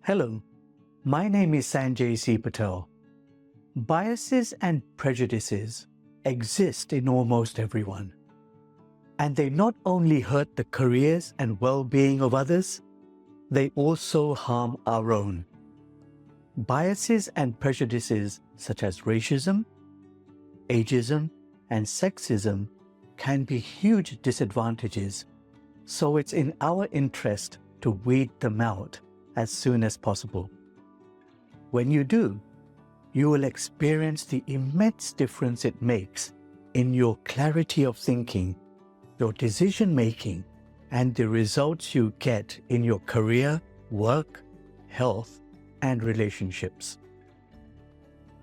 Hello, my name is Sanjay C. Patel. Biases and prejudices exist in almost everyone, and they not only hurt the careers and well-being of others, they also harm our own. Biases and prejudices such as racism, ageism, and sexism can be huge disadvantages, so it's in our interest to weed them out as soon as possible. When you do, you will experience the immense difference it makes in your clarity of thinking, your decision-making, and the results you get in your career, work, health, and relationships.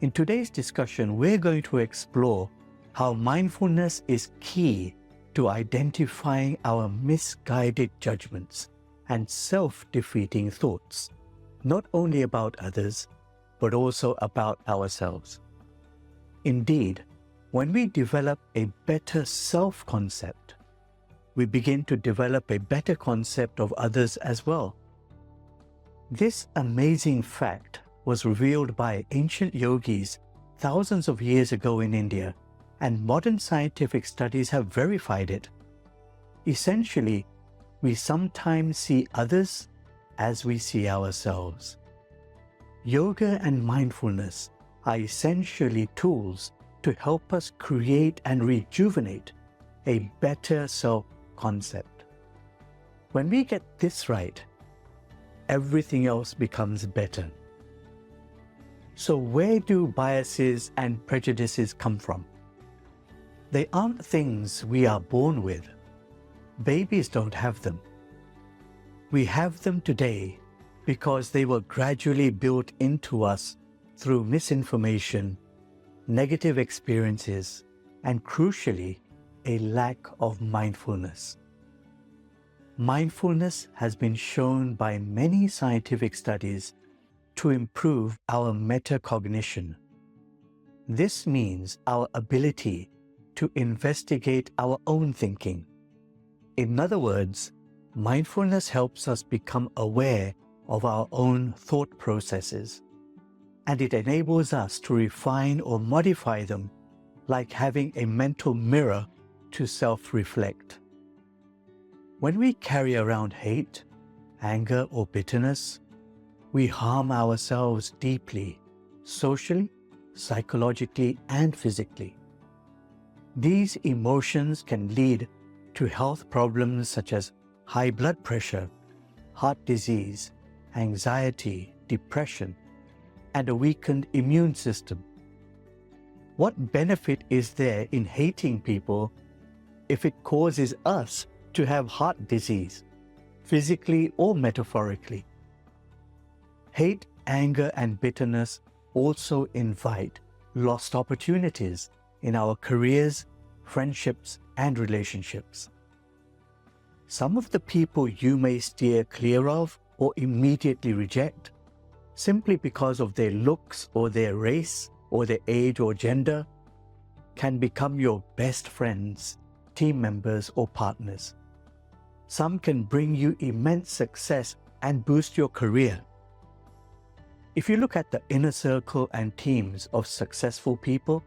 In today's discussion, we're going to explore how mindfulness is key to identifying our misguided judgments and self-defeating thoughts, not only about others, but also about ourselves. Indeed, when we develop a better self-concept, we begin to develop a better concept of others as well. This amazing fact was revealed by ancient yogis thousands of years ago in India, and modern scientific studies have verified it. Essentially, we sometimes see others as we see ourselves. Yoga and mindfulness are essentially tools to help us create and rejuvenate a better self-concept. When we get this right, everything else becomes better. So where do biases and prejudices come from? They aren't things we are born with. Babies don't have them. We have them today because they were gradually built into us through misinformation, negative experiences, and crucially, a lack of mindfulness. Mindfulness has been shown by many scientific studies to improve our metacognition. This means our ability to investigate our own thinking. In other words, mindfulness helps us become aware of our own thought processes, and it enables us to refine or modify them, like having a mental mirror to self-reflect. When we carry around hate, anger, or bitterness, we harm ourselves deeply, socially, psychologically, and physically. These emotions can lead to health problems such as high blood pressure, heart disease, anxiety, depression, and a weakened immune system. What benefit is there in hating people if it causes us to have heart disease, physically or metaphorically? Hate, anger, and bitterness also invite lost opportunities in our careers, friendships, and relationships. Some of the people you may steer clear of or immediately reject simply because of their looks or their race or their age or gender can become your best friends, team members, or partners. Some can bring you immense success and boost your career. If you look at the inner circle and teams of successful people,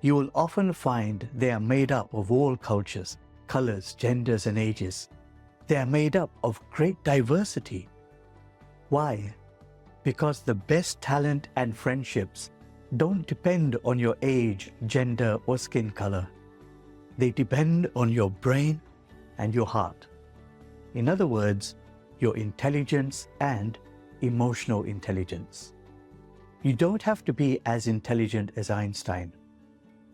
you will often find they are made up of all cultures, colors, genders, and ages. They are made up of great diversity. Why? Because the best talent and friendships don't depend on your age, gender, or skin color. They depend on your brain and your heart. In other words, your intelligence and emotional intelligence. You don't have to be as intelligent as Einstein,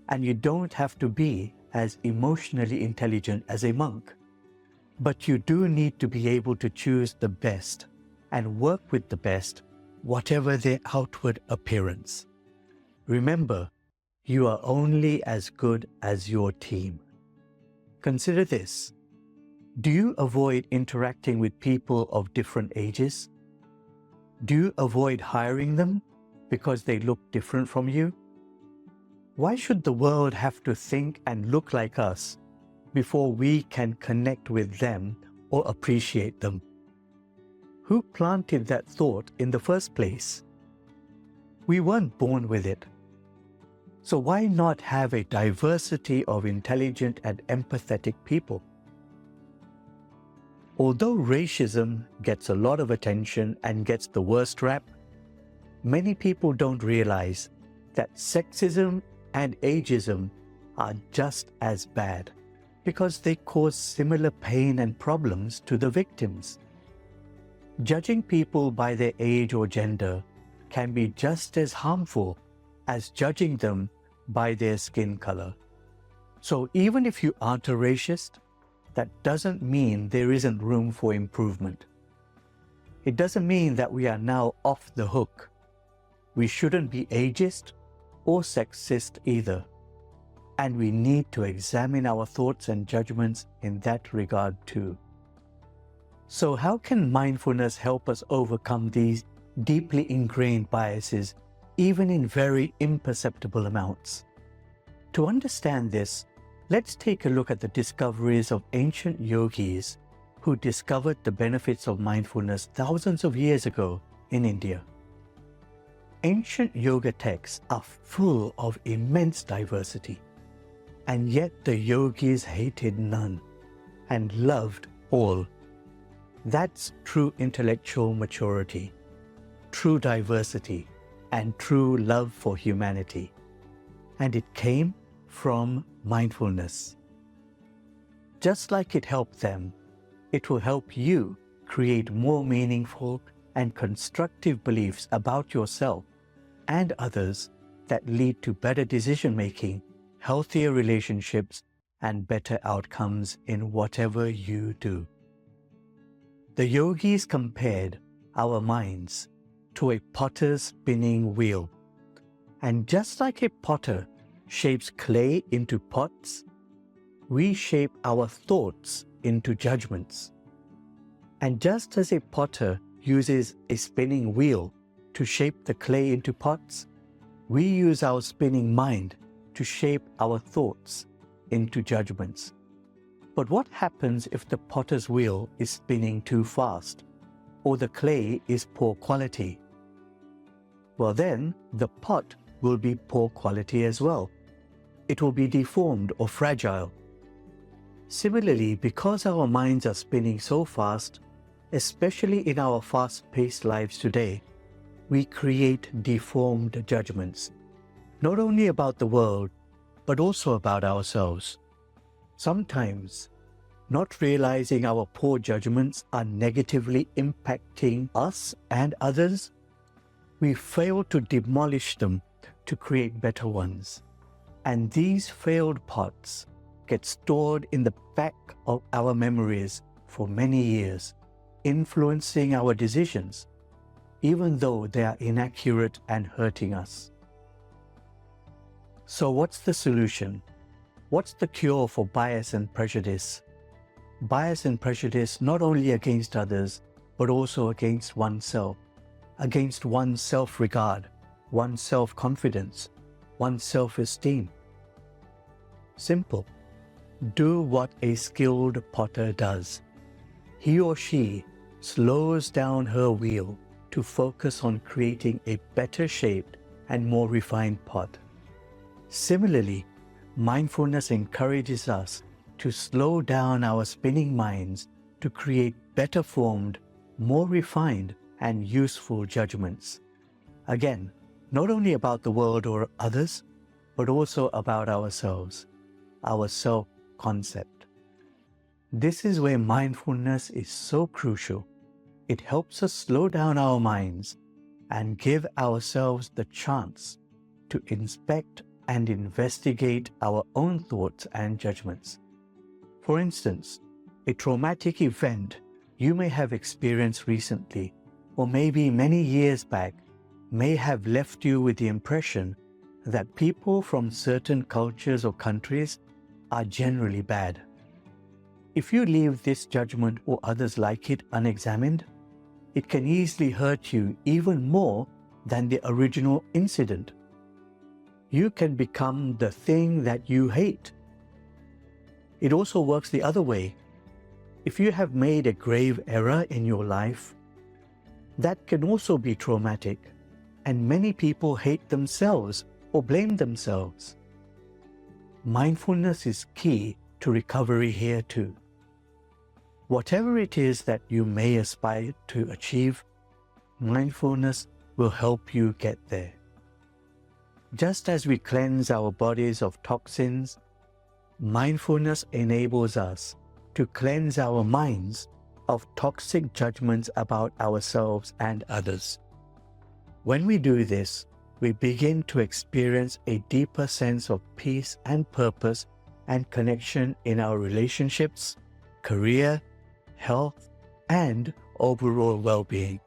and you don't have to be as emotionally intelligent as a monk. But you do need to be able to choose the best and work with the best, whatever their outward appearance. Remember, you are only as good as your team. Consider this. Do you avoid interacting with people of different ages? Do you avoid hiring them because they look different from you? Why should the world have to think and look like us before we can connect with them or appreciate them? Who planted that thought in the first place? We weren't born with it. So why not have a diversity of intelligent and empathetic people? Although racism gets a lot of attention and gets the worst rap, many people don't realize that sexism and ageism are just as bad because they cause similar pain and problems to the victims. Judging people by their age or gender can be just as harmful as judging them by their skin color. So even if you aren't a racist, that doesn't mean there isn't room for improvement. It doesn't mean that we are now off the hook. We shouldn't be ageist or sexist either. And we need to examine our thoughts and judgments in that regard too. So how can mindfulness help us overcome these deeply ingrained biases, even in very imperceptible amounts? To understand this, let's take a look at the discoveries of ancient yogis who discovered the benefits of mindfulness thousands of years ago in India. Ancient yoga texts are full of immense diversity, and yet the yogis hated none and loved all. That's true intellectual maturity, true diversity, and true love for humanity. And it came from mindfulness. Just like it helped them, it will help you create more meaningful and constructive beliefs about yourself and others that lead to better decision-making, healthier relationships, and better outcomes in whatever you do. The yogis compared our minds to a potter's spinning wheel. And just like a potter shapes clay into pots, we shape our thoughts into judgments. And just as a potter uses a spinning wheel to shape the clay into pots, we use our spinning mind to shape our thoughts into judgments. But what happens if the potter's wheel is spinning too fast, or the clay is poor quality? Well, then the pot will be poor quality as well. It will be deformed or fragile. Similarly, because our minds are spinning so fast, especially in our fast-paced lives today, we create deformed judgments, not only about the world, but also about ourselves. Sometimes, not realizing our poor judgments are negatively impacting us and others, we fail to demolish them to create better ones. And these failed pots get stored in the back of our memories for many years, influencing our decisions, even though they are inaccurate and hurting us. So what's the solution? What's the cure for bias and prejudice? Bias and prejudice not only against others, but also against oneself, against one's self-regard, one's self-confidence, one's self-esteem. Simple. Do what a skilled potter does. He or she slows down her wheel to focus on creating a better shaped and more refined pot. Similarly, mindfulness encourages us to slow down our spinning minds to create better formed, more refined, and useful judgments. Again, not only about the world or others, but also about ourselves, our self-concept. This is where mindfulness is so crucial. It helps us slow down our minds and give ourselves the chance to inspect and investigate our own thoughts and judgments. For instance, a traumatic event you may have experienced recently, or maybe many years back, may have left you with the impression that people from certain cultures or countries are generally bad. If you leave this judgment or others like it unexamined, it can easily hurt you even more than the original incident. You can become the thing that you hate. It also works the other way. If you have made a grave error in your life, That can also be traumatic, and many people hate themselves or blame themselves. Mindfulness is key to recovery here too. Whatever it is that you may aspire to achieve, mindfulness will help you get there. Just as we cleanse our bodies of toxins, mindfulness enables us to cleanse our minds of toxic judgments about ourselves and others. When we do this, we begin to experience a deeper sense of peace and purpose and connection in our relationships, career, health, and overall well-being.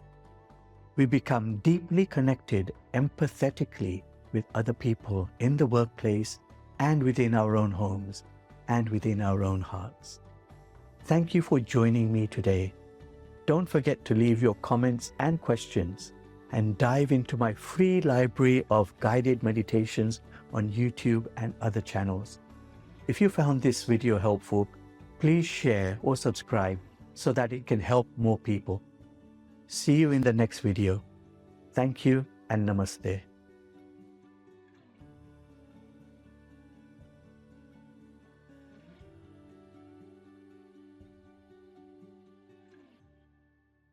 We become deeply connected empathetically with other people in the workplace and within our own homes and within our own hearts. Thank you for joining me today. Don't forget to leave your comments and questions and dive into my free library of guided meditations on YouTube and other channels. If you found this video helpful, please share or subscribe so that it can help more people. See you in the next video. Thank you and namaste.